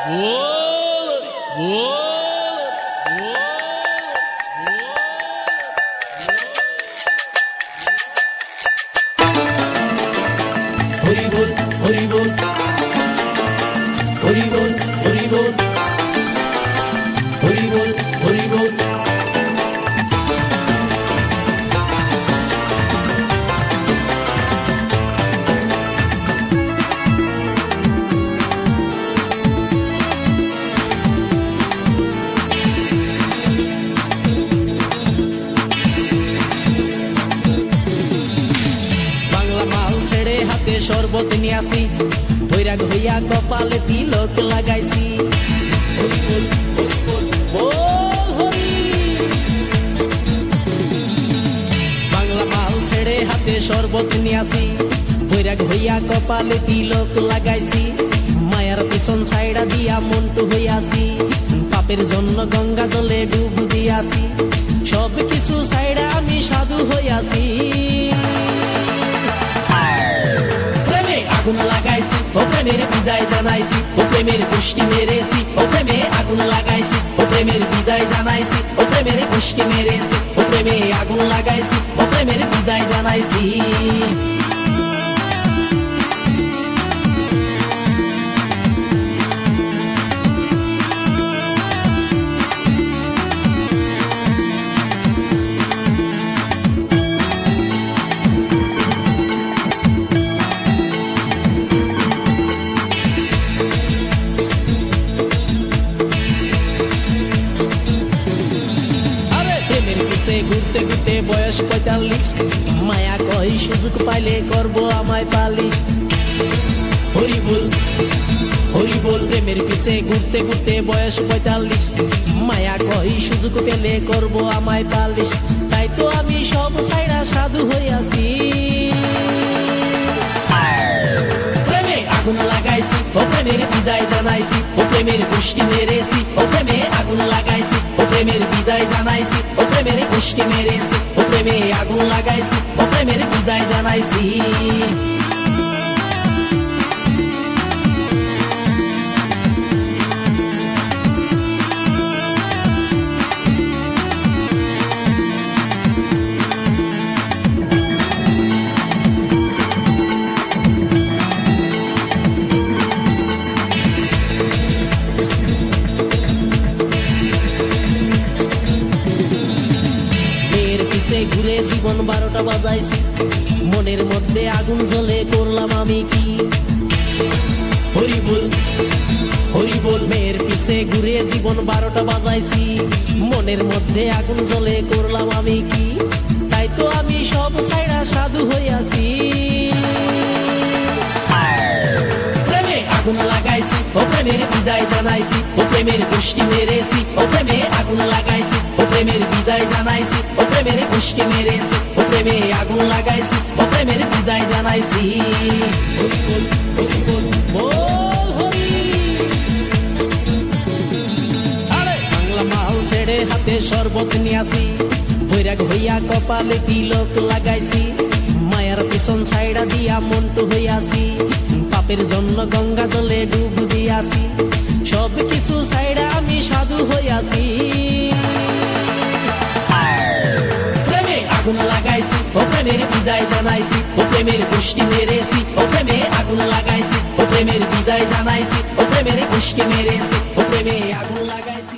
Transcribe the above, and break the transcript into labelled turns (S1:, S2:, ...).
S1: বল বল
S2: হরি বল হরি বল হরি বল হরি বল হরি বল হরি বল। হাতে শরবত নিয়াছি, বৈরাগ হইয়া কপালে তিলক লাগাইছি। হরি বল হরি বল বল হরি। বাংলা মাল ছেড়ে হাতে শরবত নিয়াছি, বৈরাগ হইয়া কপালে তিলক লাগাইছি। মায়ার পিছন ছাইড়া দিয়া মন্টু হইয়াছি, পাপের জন্য গঙ্গা জলে ডুব দিয়াছি। সব কিছু ছাইড়া আমি সাধু হইয়াছি। আগুন লাগাইছি ও প্রেমের বিদায় জানাইছি, ও প্রেমের পুষ্টি মেরেছি, ও প্রেমে আগুন লাগাইছি, ও প্রেমের বিদায় জানাইছি, ও প্রেমের পুষ্টি মেরেছি, ও প্রেমে আগুন লাগাইছি, ও প্রেমের বিদায় জানাইছি। ঘুরতে ঘুরতে বয়স ৪৫, মায়া কই সুযোগ পাইলে করব আমায় পালিশ। হরি বল হরি বল। প্রেমের পিছে ঘুরতে ঘুরতে বয়স ৪৫, মায়া কই সুযোগ পেলে করব আমায় পালিশ। তাই তো আমি সব ছাইড়া সাধু হইয়াছি। প্রেমে আগুন লাগাইছি ও প্রেমের বিদায় জানাইছি, ও প্রেমের পুষ্টি মেরেছি, ও প্রেমে আগুন লাগাইছি, ও প্রেমের বিদায় জানাইছি, ও প্রেমের পুষ্টি মেরেছি, ও প্রেমে আগুন লাগাইছি, ও প্রেমের বিদায় জানাইছি। ঘুরে জীবন ১২টা বাজাইছি, মনের মধ্যে আগুন জ্বলে করলাম আমি কি। হরি বল হরি বল। মেয়ের পিছে ঘুরে জীবন ১২টা বাজাইছি, মনের মধ্যে আগুন জ্বলে করলাম আমি কি। তাই তো আমি সব ছাইড়া সাধু হইয়াছি। প্রেমে আগুন লাগাইছি ও প্রেমের বিদায় জানাইছি, ও প্রেমের পুষ্টি মেরেছি, ও প্রেমে আগুন লাগাইছি, ও প্রেমের বিদায় জানাইছি, ও প্রেমের পুষ্টি মেরেছি, ও প্রেমে আগুন লাগাইছি, ও প্রেমের বিদায় জানাইছি। হরি বল হরি বল বল হরি। আরে বাংলা মাল ছেড়ে হাতে শরবত নিয়াছি, বৈরাগ হইয়া কপালে তিলক লাগাইছি। মায়ার পিছন ছাইড়া দিয়া মন্টু হইয়াছি, পাপের জন্য গঙ্গা জলে ডুব দিয়াছি। সব কিছু ছাইড়া আমি সাধু হইয়াছি। প্রেমে আগুন লাগাইছি ও প্রেমের বিদায় জানাইছি, ও প্রেমের পুষ্টি মেরেছি, ও প্রেমে আগুন লাগাইছি, ও প্রেমের বিদায় জানাইছি, ও প্রেমের পুষ্টি মেরেছি, ও প্রেমে আগুন লাগাইছি।